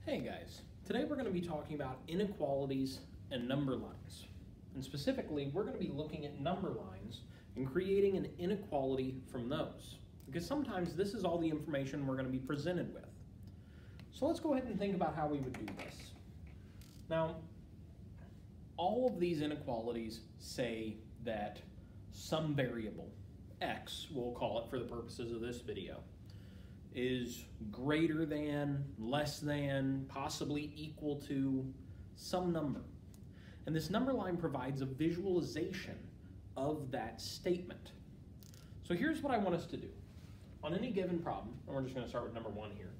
Hey guys, today we're going to be talking about inequalities and number lines. And specifically, we're going to be looking at number lines and creating an inequality from those. Because sometimes this is all the information we're going to be presented with. So let's go ahead and think about how we would do this. Now, all of these inequalities say that some variable, x, we'll call it for the purposes of this video, is greater than, less than, possibly equal to some number. And this number line provides a visualization of that statement. So here's what I want us to do. On any given problem, and we're just going to start with number 1 here,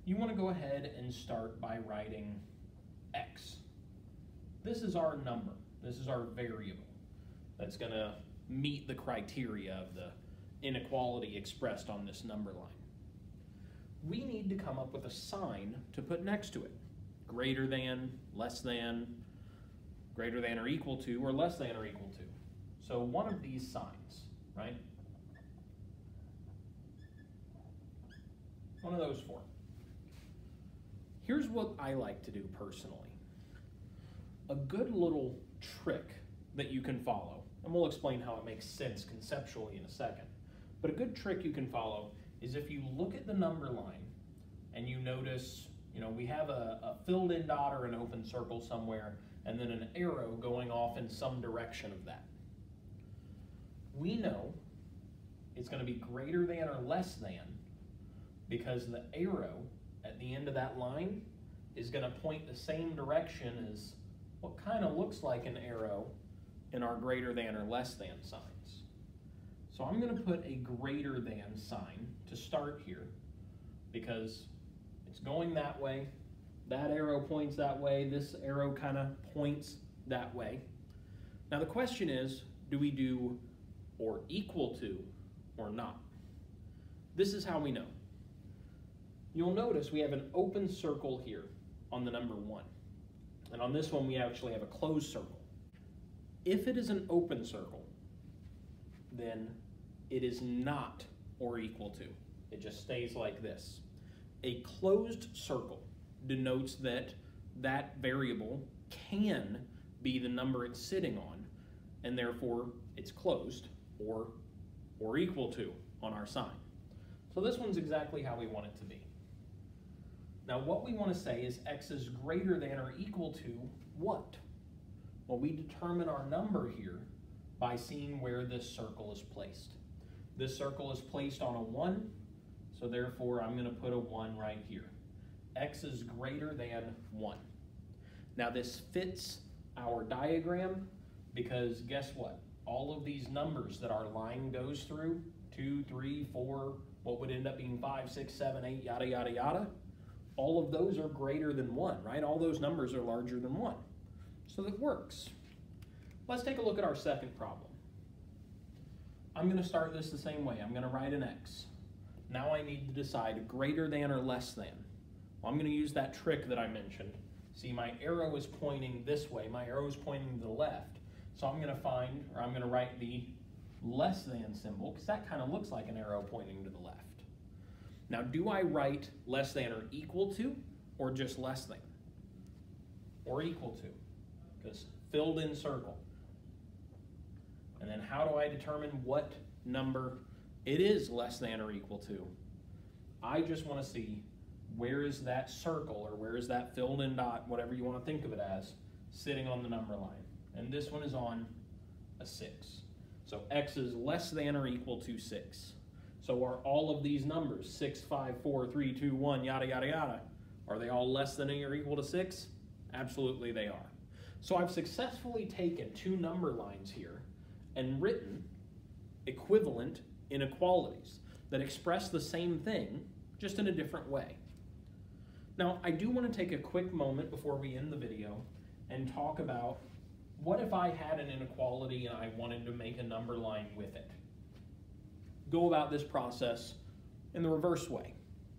you want to go ahead and start by writing x. This is our number. This is our variable that's going to meet the criteria of the inequality expressed on this number line. We need to come up with a sign to put next to it. Greater than, less than, greater than or equal to, or less than or equal to. So one of these signs, right? One of those 4. Here's what I like to do personally. A good little trick that you can follow, and we'll explain how it makes sense conceptually in a second, but a good trick you can follow is if you look at the number line and you notice, we have a filled in dot or an open circle somewhere and then an arrow going off in some direction of that. We know it's going to be greater than or less than because the arrow at the end of that line is going to point the same direction as what kind of looks like an arrow in our greater than or less than signs. So I'm going to put a greater than sign to start here because it's going that way. That arrow points that way. This arrow kind of points that way. Now the question is, do we do or equal to or not? This is how we know. You'll notice we have an open circle here on the number 1. And on this one we actually have a closed circle. If it is an open circle, then it is not or equal to. It just stays like this. A closed circle denotes that that variable can be the number it's sitting on, and therefore it's closed or equal to on our sign. So this one's exactly how we want it to be. Now what we want to say is x is greater than or equal to what? Well, we determine our number here by seeing where this circle is placed. This circle is placed on a 1, so therefore I'm going to put a 1 right here. X is greater than 1. Now this fits our diagram because guess what? All of these numbers that our line goes through, 2, 3, 4, what would end up being 5, 6, 7, 8, yada, yada, yada, all of those are greater than 1, right? All those numbers are larger than 1. So that works. Let's take a look at our second problem. I'm going to start this the same way. I'm going to write an x. Now I need to decide greater than or less than. Well, I'm going to use that trick that I mentioned. See, my arrow is pointing this way. My arrow is pointing to the left. So I'm going to write the less than symbol because that kind of looks like an arrow pointing to the left. Now, do I write less than or equal to or just less than? Or equal to? Because filled in circle. And then how do I determine what number it is less than or equal to? I just want to see where is that circle or where is that filled in dot, whatever you want to think of it as, sitting on the number line. And this one is on a 6. So x is less than or equal to 6. So are all of these numbers, 6, 5, 4, 3, 2, 1, yada, yada, yada, are they all less than or equal to 6? Absolutely they are. So I've successfully taken 2 number lines here and written equivalent inequalities that express the same thing, just in a different way. Now, I do want to take a quick moment before we end the video and talk about what if I had an inequality and I wanted to make a number line with it. Go about this process in the reverse way.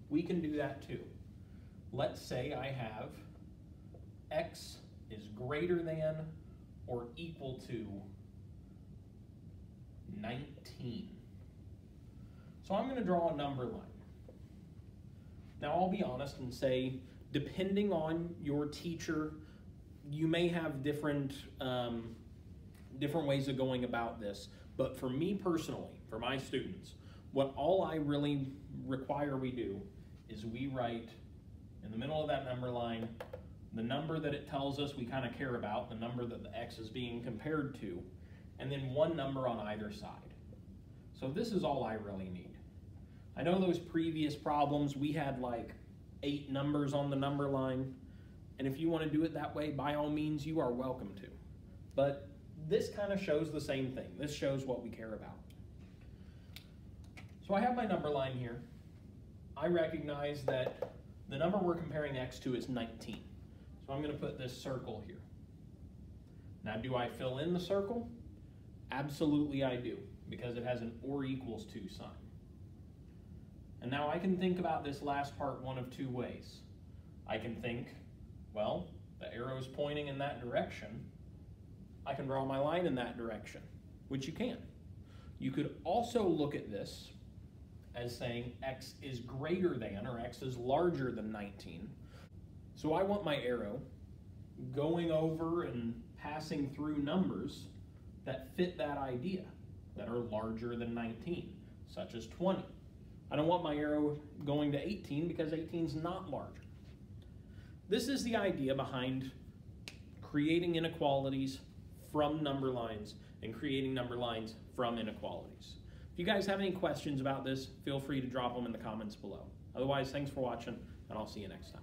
We can do that too. Let's say I have x is greater than or equal to 19. So I'm going to draw a number line. Now I'll be honest and say Depending on your teacher, you may have different ways of going about this. But for me personally, for my students, what all I really require we do is we write in the middle of that number line the number that it tells us we kind of care about, the number that the x is being compared to, and then one number on either side. So this is all I really need. I know those previous problems, we had like 8 numbers on the number line, and if you want to do it that way, by all means, you are welcome to. But this kind of shows the same thing. This shows what we care about. So I have my number line here. I recognize that the number we're comparing x to is 19. So I'm going to put this circle here. Now, do I fill in the circle? Absolutely I do, because it has an or equals to sign. And now I can think about this last part one of 2 ways. I can think, well, the arrow's pointing in that direction. I can draw my line in that direction, which you can. You could also look at this as saying x is greater than, or x is larger than 19. So I want my arrow going over and passing through numbers that fit that idea, that are larger than 19, such as 20. I don't want my arrow going to 18 because 18 is not larger. This is the idea behind creating inequalities from number lines and creating number lines from inequalities. If you guys have any questions about this, feel free to drop them in the comments below. Otherwise, thanks for watching, and I'll see you next time.